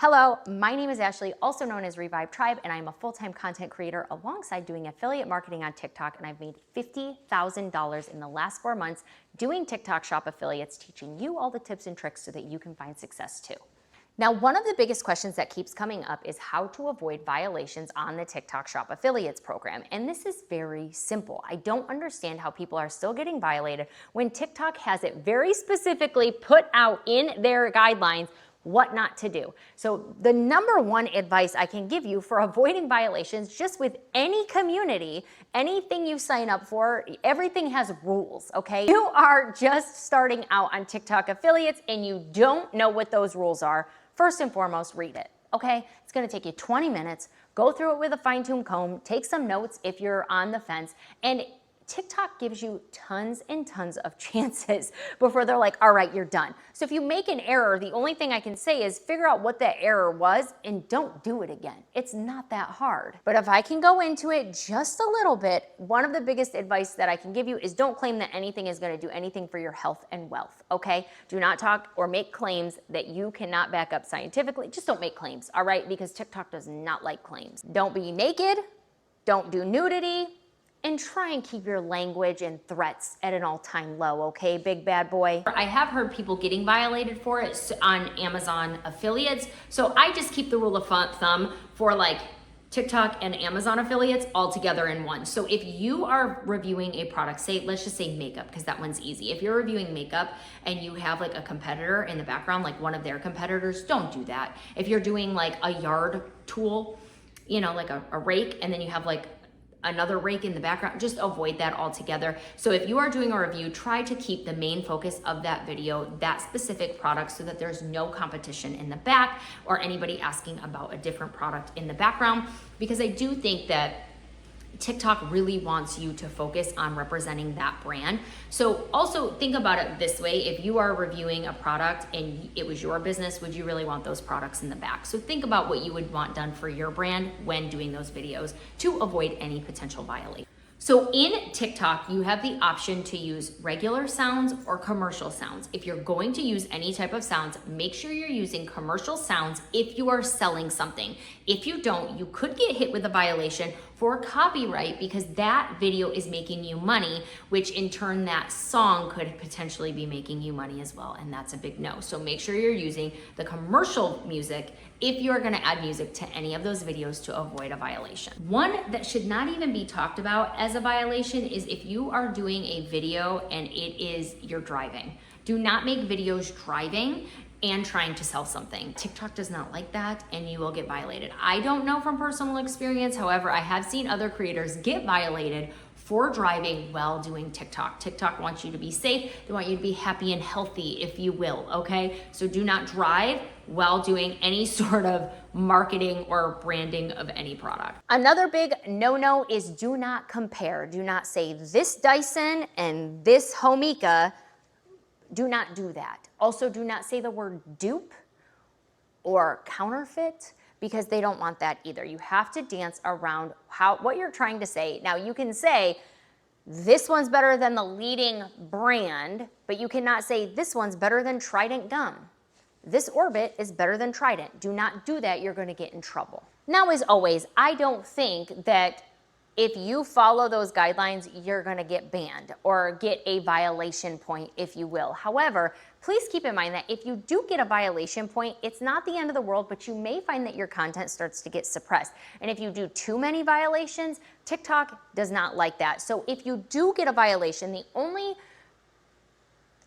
Hello, my name is Ashley, also known as Revive Tribe, and I'm a full-time content creator alongside doing affiliate marketing on TikTok, and I've made $50,000 in the last 4 months doing TikTok Shop affiliates, teaching you all the tips and tricks so that you can find success too. Now, one of the biggest questions that keeps coming up is how to avoid violations on the TikTok Shop affiliates program. And this is very simple. I don't understand how people are still getting violated when TikTok has it very specifically put out in their guidelines what not to do. So the number one advice I can give you for avoiding violations just with any community, anything you sign up for, everything has rules, okay? You are just starting out on TikTok affiliates and you don't know what those rules are. First and foremost, read it, okay? It's gonna take you 20 minutes, go through it with a fine-tune comb, take some notes if you're on the fence, and TikTok gives you tons and tons of chances before they're like, all right, you're done. So if you make an error, the only thing I can say is figure out what that error was and don't do it again. It's not that hard. But if I can go into it just a little bit, one of the biggest advice that I can give you is don't claim that anything is gonna do anything for your health and wealth, okay? Do not talk or make claims that you cannot back up scientifically. Just don't make claims, all right? Because TikTok does not like claims. Don't be naked, don't do nudity, and try and keep your language and threats at an all-time low, okay, big bad boy? I have heard people getting violated for it on Amazon affiliates, so I just keep the rule of thumb for like TikTok and Amazon affiliates all together in one. So if you are reviewing a product, say, let's just say makeup, because that one's easy. If you're reviewing makeup and you have like a competitor in the background, like one of their competitors, don't do that. If you're doing like a yard tool, you know, like a rake, and then you have like another rake in the background, just avoid that altogether. So if you are doing a review, try to keep the main focus of that video, that specific product, so that there's no competition in the back or anybody asking about a different product in the background, because I do think that TikTok really wants you to focus on representing that brand. So also think about it this way. If you are reviewing a product and it was your business, would you really want those products in the back? So think about what you would want done for your brand when doing those videos to avoid any potential violation. So in TikTok, you have the option to use regular sounds or commercial sounds. If you're going to use any type of sounds, make sure you're using commercial sounds if you are selling something. If you don't, you could get hit with a violation for copyright because that video is making you money, which in turn that song could potentially be making you money as well, and that's a big no. So make sure you're using the commercial music if you're gonna add music to any of those videos to avoid a violation. One that should not even be talked about as a violation is if you are doing a video and it is you're driving. Do not make videos driving and trying to sell something. TikTok does not like that and you will get violated. I don't know from personal experience, however, I have seen other creators get violated for driving while doing TikTok. TikTok wants you to be safe. They want you to be happy and healthy, if you will, okay? So do not drive while doing any sort of marketing or branding of any product. Another big no-no is do not compare. Do not say this Dyson and this Homika. Do not do that. Also, do not say the word dupe or counterfeit, because they don't want that either. You have to dance around what you're trying to say. Now you can say, this one's better than the leading brand, but you cannot say this one's better than Trident gum. This Orbit is better than Trident. Do not do that, you're gonna get in trouble. Now, as always, I don't think that if you follow those guidelines, you're gonna get banned or get a violation point, if you will. However, please keep in mind that if you do get a violation point, it's not the end of the world, but you may find that your content starts to get suppressed. And if you do too many violations, TikTok does not like that. So if you do get a violation, the only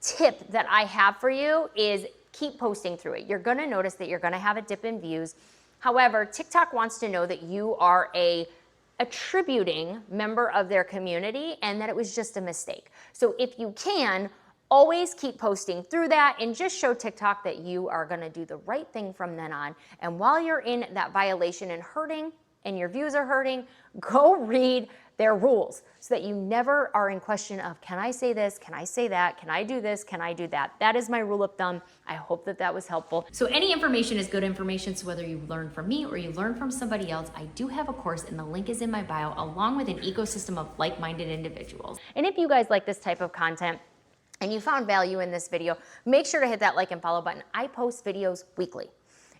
tip that I have for you is keep posting through it. You're gonna notice that you're gonna have a dip in views. However, TikTok wants to know that you are a attributing member of their community and that it was just a mistake. So if you can, always keep posting through that and just show TikTok that you are gonna do the right thing from then on. And while you're in that violation and hurting and your views are hurting, go read their rules so that you never are in question of, can I say this? Can I say that? Can I do this? Can I do that? That is my rule of thumb. I hope that that was helpful. So any information is good information. So whether you learn from me or you learn from somebody else, I do have a course and the link is in my bio along with an ecosystem of like-minded individuals. And if you guys like this type of content, and you found value in this video, make sure to hit that like and follow button. I post videos weekly.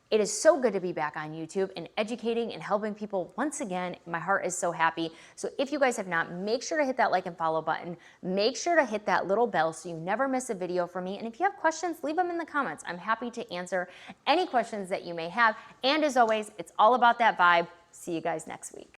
It is so good to be back on YouTube and educating and helping people once again. My heart is so happy. So if you guys have not, make sure to hit that like and follow button. Make sure to hit that little bell so you never miss a video from me. And if you have questions, leave them in the comments. I'm happy to answer any questions that you may have. And as always, it's all about that vibe. See you guys next week.